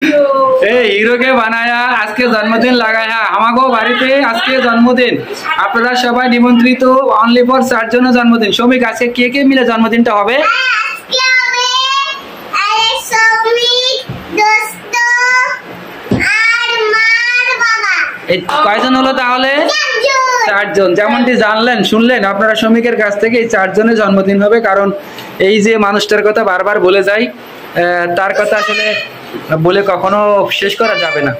Hero কে বানায়া আজকে জন্মদিন লাগায়া আমাগো বাড়িতে আজকে জন্মদিন আপনারা সবাই নিমন্ত্রিত অনলি ফর 4 জনের জন্মদিন শ্রমিক আজকে কে কে মিলে জন্মদিনটা হবে কয়জন হলো তাহলে 4 জন যেমনটি জানলেন শুনলেন আপনারা শ্রমিকের কাছ থেকে এই 4 জনের জন্মদিন হবে কারণ এই যে মানুষটার কথা বারবার বলে যাই তার কথা আসলে বলে কখনো শেষ করা যাবে না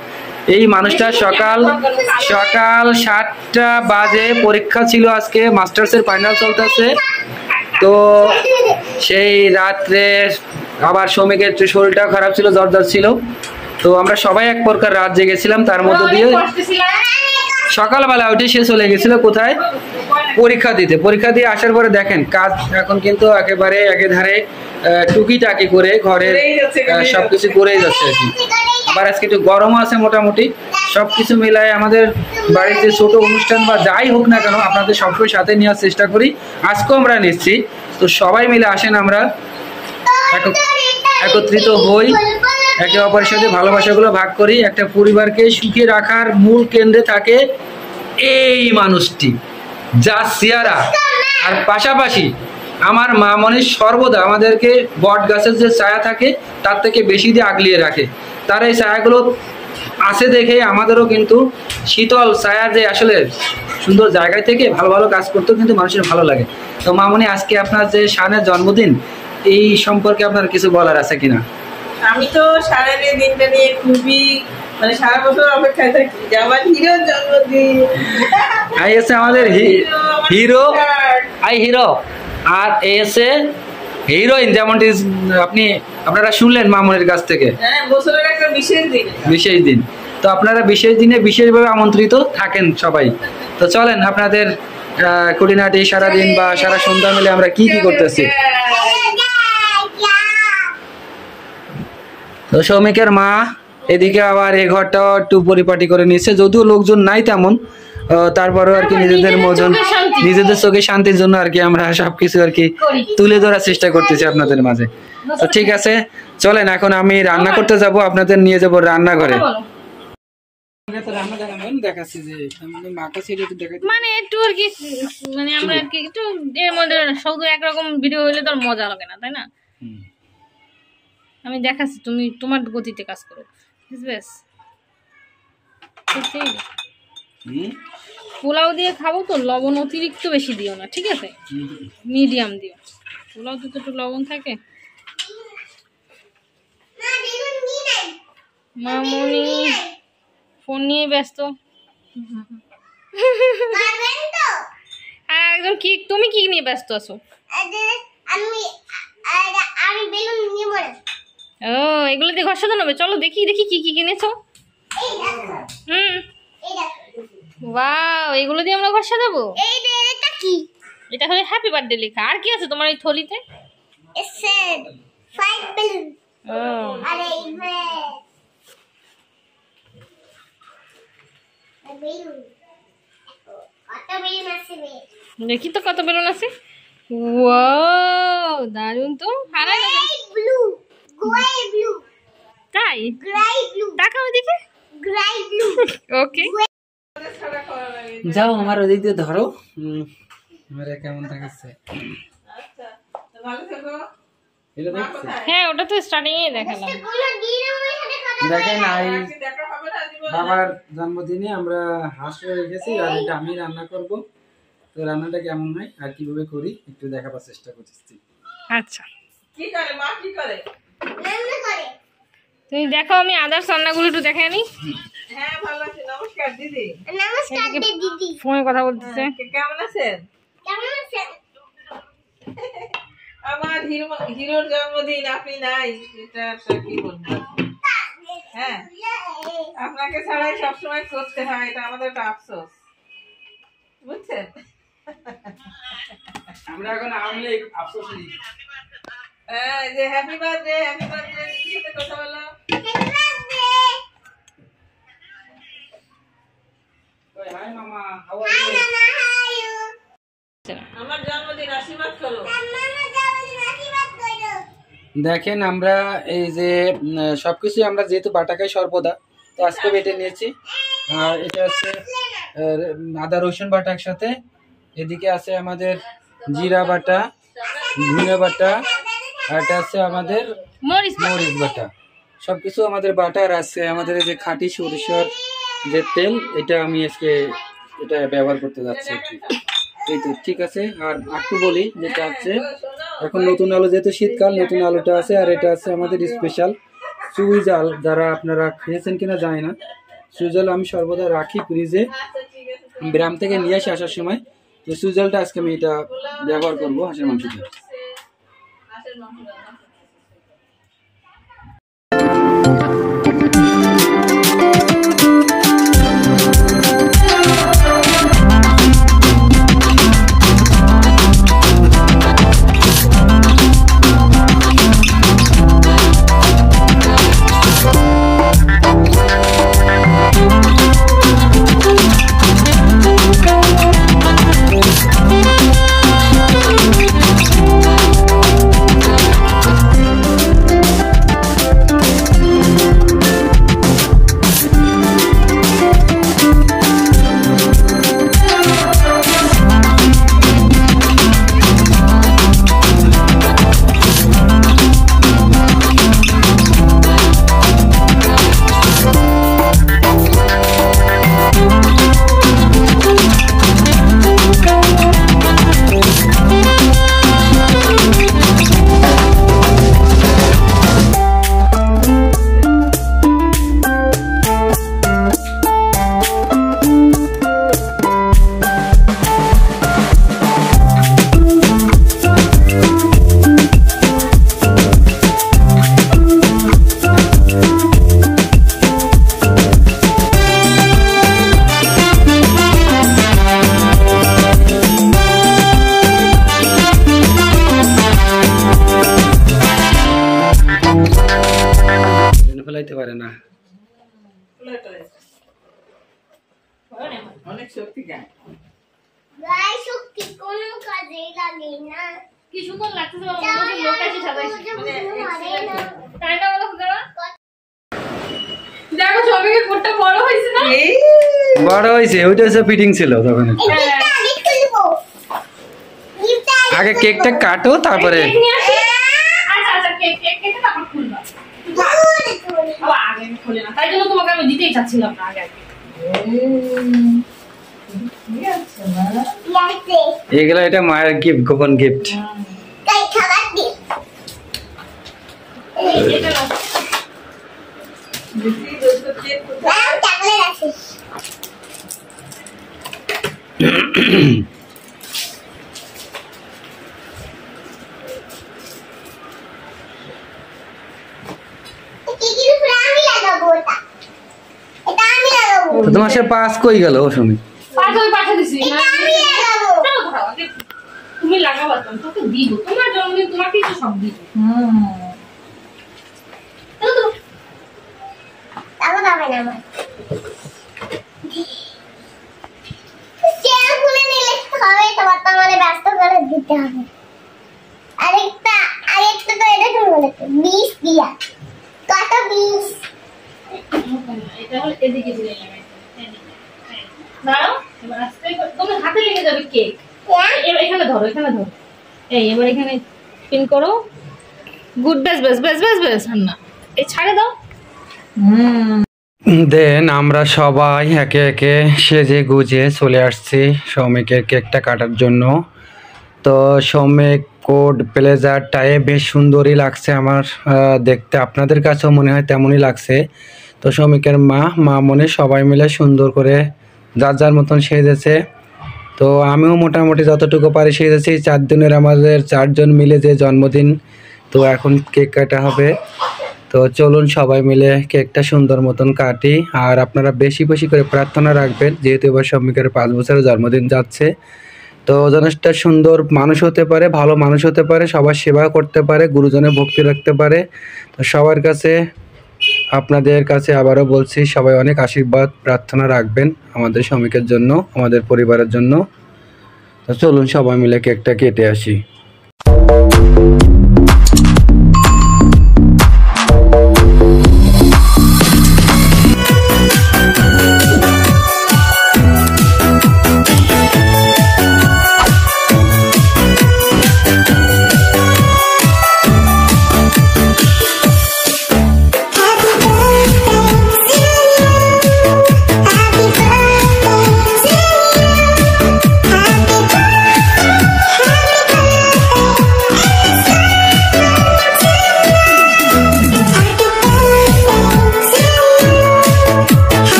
এই মানুষটা সকাল 7টা বাজে পরীক্ষা ছিল আজকে মাস্টার্সের ফাইনাল চলতেছে তো সেই রাত্রে আবার শ্রমিকের শরীরটা খারাপ ছিল জ্বর ছিল তো আমরা সবাই এক প্রকার রাত জেগেছিলাম তার মধ্যে দিয়ে সকালবেলা উঠে সে চলে গেছিল কোথায় পরীক্ষা দিয়ে আসার পরে দেখেন কাজ এখন কিন্তু একেবারে একেধারে টুকিটাকি করে ঘরের সবকিছু করেই যাচ্ছে আর কি আবার আজকে একটু গরম আছে মোটামুটি সবকিছু মিলায় আমাদের বাড়িতে ছোট অনুষ্ঠান বা যাই হোক না কেন আপনাদের সবসময় সাথে নেওয়ার চেষ্টা করি আজকেও আমরা নিচ্ছি তো সবাই মিলে আসেন আমরা একত্রিত হই একে অপরের সাথে ভালোবাসাগুলো ভাগ করি একটা পরিবারকে সুখে রাখার মূল কেন্দ্রে থাকে এই মানুষটি যা চেহারা আর পাশাপাশি আমার মা মনে সর্বদা আমাদেরকে বট গাছের যে ছায়া থাকে তার থেকে বেশি দিয়ে আগলিয়ে রাখে তার এই ছায়াগুলো আছে দেখে আমাদেরও কিন্তু শীতল ছায়া যে আসলে সুন্দর জায়গায় থেকে ভালো ভালো কাজ করতেও কিন্তু মানুষের ভালো লাগে তো মামনি আজকে আপনার যে শানের জন্মদিন এই সম্পর্কে আপনার কিছু বলার আছে কিনা আমি তো শানের দিনটা নিয়ে খুবই মানে সারা বছর অপেক্ষায় থাকি যে আমার হিরোর জন্মদিন আই এসে আমাদের হিরো আর এসে হিরোইন যেমনটি আপনারা শুনলেন মামুনের কাছ থেকে বছরের একটা বিশেষ দিন তো আপনারা বিশেষ দিনে বিশেষভাবে আমন্ত্রিত থাকেন সবাই তো চলেন আপনাদের খুঁটিনাটি সারাদিন বা সারা সন্ধ্যা মিলে আমরা কি করতেছি তো শ্রমিকের মা এদিকে আবার এই ঘরটাও একটু পরিপাটি করে নিচ্ছে যদিও লোকজন নাই তেমন তারপরেও আর কি নিজেদের চোখে শান্তির জন্য আর কি আমরা সবকিছু আর কি তুলে ধরার চেষ্টা করতেছি আপনাদের মাঝে তো ঠিক আছে চলেন এখন আমি রান্না করতে যাব আপনাদের নিয়ে যাব রান্নাঘরে মানে একটু আর কি মানে আমরা আর কি একটু এর মধ্যে শুধু একরকম ভিডিও হইলে তো মজা লাগে না তাই না আমি দেখাচ্ছি তুমি তোমার গতিতে কাজ করো বেশ পোলাও দিয়ে খাবো তো লবণ অতিরিক্ত বেশি দিও না ঠিক আছে মিডিয়াম দিও পোলাও তো একটু লবণ থাকে মামনি ফোন নিয়ে ব্যস্ত আর একদম কি তুমি কি নিয়ে ব্যস্ত আছো ও এগুলো দিয়ে ঘর সাজানো হবে চলো দেখি দেখি কি কি কিনেছো ওয়াও এগুলো দিয়ে আমরা ঘর সাজাবো এটা হলো হ্যাপি বার্থডে লেখা আর কি আছে তোমার এই থলিতে দেখি তো কত বেলুন আছে ওয়াও দারুন তো তাই তাকাও দেখি ওকে যাও আমার ওদিক দিয়ে ধরো কেমন দেখাচ্ছে হ্যাঁ ওটা তো স্টার্টিং এ দেখালাম দেখেন বাবার জন্মদিনে আমরা হাঁস রেখেছি আর এটা আমি রান্না করব তো রান্নাটা কেমন হয় আর কিভাবে করি একটু দেখাবার চেষ্টা করছি আচ্ছা কি করে মা কি করে রান্না করে তুমি দেখো আমি আদার্স রান্নাগুলো একটু দেখে আনি হ্যাঁ ভালো আছি নমস্কার দিদি নমস্কার দিদি ফোনে কথা বলতেছে কেমন আছেন আমার হিরোর জন্মদিন আপনি নাই এটা কি বলবো হ্যাঁ আপনাকে ছাড়াই সবসময় করতে হয় এটা আমাদের একটা আফসোস বুঝছেন আমরা এখন আমলে আফসোস নেই যে হ্যাপি বার্থডে দিদির সাথে কথা বলো হাই মামা হাউ আর ইউ আমার জন্মদিন আশীর্বাদ করো দেখেন আমরা এই যে সবকিছু আমরা যেহেতু বাটা খাই সর্বদা, তো আজকে বেটে নিয়েছি। আর এটা আছে আদা রসুন বাটা একসাথে, এদিকে আছে আমাদের জিরা বাটা, ধনে বাটা, আর এটা আছে আমাদের মরিচ বাটা। সবকিছু আমাদের বাটার আছে। আমাদের এই যে খাঁটি সরিষার যে তেল, এটা আমি আজকে এটা ব্যবহার করতে যাচ্ছি। এই তো ঠিক আছে। আর একটু বলি, যেটা হচ্ছে এখন নতুন আলু, যেহেতু শীতকাল, নতুন আলুটা আছে। আর এটা আছে আমাদের স্পেশাল চুই জাল, যারা আপনারা খেয়েছেন কিনা জানি না। চুই জাল আমি সর্বদা রাখি ফ্রিজে, গ্রাম থেকে নিয়ে আসি আসার সময়। তো চুই জালটা আজকে আমি এটা ব্যবহার করবো হাঁসের মাংসতে। ফেলাইতে পারে না, অনেক শক্তি গায়। কি সুন্দর লাগতেছে বাবা, মনে হচ্ছে লোক এসে সাজাইছে। তাই না বলো খোকা? দেখো ছবিকে কোটটা বড় হইছে না? বড় হইছে, ওইটা হচ্ছে ফিটিং ছিল তখন। আগে কেকটা কাটো, তারপরে আচ্ছা আচ্ছা কেক তারপর খুলবা। বাবা আগে খুলে না, তাই জন্য তোমাকে আমি দিতেই চাচ্ছিলাম না আগে। এগুলা এটা মায়ের গিফট, গোপন গিফট। তোমার সে পাস কই গেল? ও শুনি পাঠা দিছি তুমি লাগাবা, তোকে দিব, তোমার জন্মদিন তোমাকেই তো সব দিব। এদিকে দিলে দাঁড়াও, এবার আস্তে তোমার হাতে লেগে যাবে কেক। এখানে ধরো, এখানে ধরো, এই এবার এখানে পিন করো। Good, base base base base base না, এই ছাড়ে দাও। দেন আমরা সবাই একে একে সেজে গুজে চলে আসছি সৌমিকের কেকটা কাটার জন্য। তো সৌমিক কোট ব্লেজার টায়ে বেশ সুন্দরই লাগছে আমার দেখতে, আপনাদের কাছেও মনে হয় তেমনই লাগছে। তো সৌমিকের মা মনে সবাই মিলে সুন্দর করে যার যার মতন সেজেছে। তো আমিও মোটামুটি যতটুকু পারি সেজেছি। 4 দিনের আমাদের 4 জন মিলে যে জন্মদিন, তো এখন কেক কাটা হবে। তো চলুন সবাই মিলে কেকটা সুন্দর মতন কাটি। আর আপনারা বেশি বেশি করে প্রার্থনা রাখবেন, যেহেতু এবার সৌমিকের 5 বছরের জন্মদিন যাচ্ছে। তো জনসটা সুন্দর মানুষ হতে পারে, ভালো মানুষ হতে পারে, সবার সেবা করতে পারে, গুরুজনের ভক্তি রাখতে পারে। তো সবার কাছে, আপনাদের কাছে আবারও বলছি, সবাই অনেক আশীর্বাদ প্রার্থনা রাখবেন আমাদের সৌমিকের জন্য, আমাদের পরিবারের জন্য। তো চলুন সবাই মিলে কেকটা কেটে আসি।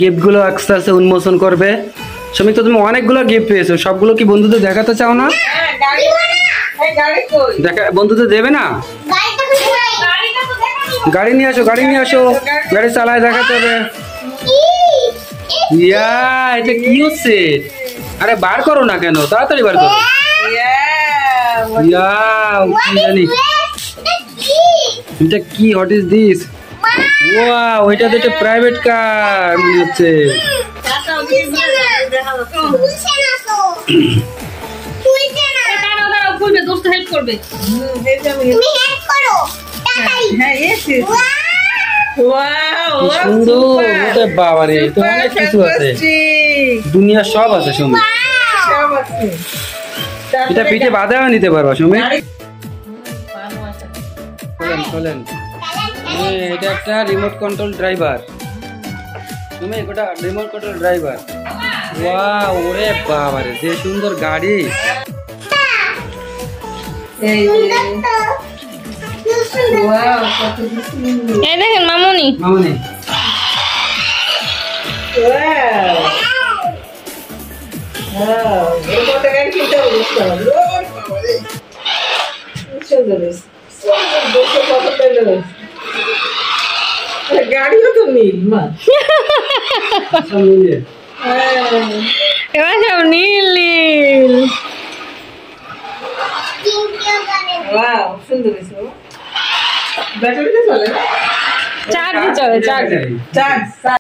গিফটগুলো আস্তে আস্তে উন্মোচন করবে। সুমিত, তো তুমি অনেকগুলো গিফট পেয়েছো, সবগুলো কি বন্ধুদের দেখাতে চাও না? হ্যাঁ, গাড়ি কই? দেখা বন্ধুদের দেবে না? গাড়িটা তো দেখানো। গাড়ি নিয়ে আসো, গাড়ি নিয়ে আসো, গাড়ি চালায় দেখাতে হবে। ইয়া, এটা কি হচ্ছে? আরে বার করো না কেন, তাড়াতাড়ি বার করো। ইয়া, কি জানি এটা কি? What is this? ওয়াও, এটা তো একটা প্রাইভেট কার মনে হচ্ছে। দাঁড়াও, খুলবে, দোস্ত হেল্প করবে। কি সুন্দর, ওটা বাবারে, তো অনেক কিছু আছে, দুনিয়া সব আছে সুমিত। এটা পিঠে বাঁধাও নিতে পারবা সুমিত। খোলেন খোলেন, এটা একটা রিমোট কন্ট্রোল ড্রাইভার। সুমিত, ওটা রিমোট কন্ট্রোল ড্রাইভার। ওয়াও, ওরে বাবারে, যে সুন্দর গাড়ি। এই দেখেন মামুনি, মামুনি, গাড়িও তো নীল মা। সব মিলিয়ে। এবার সব নীল নীল। ওয়াও, সুন্দর হয়েছে। ব্যাটারিতে চলে না? চার্জে চলে, চার্জে। চার্জ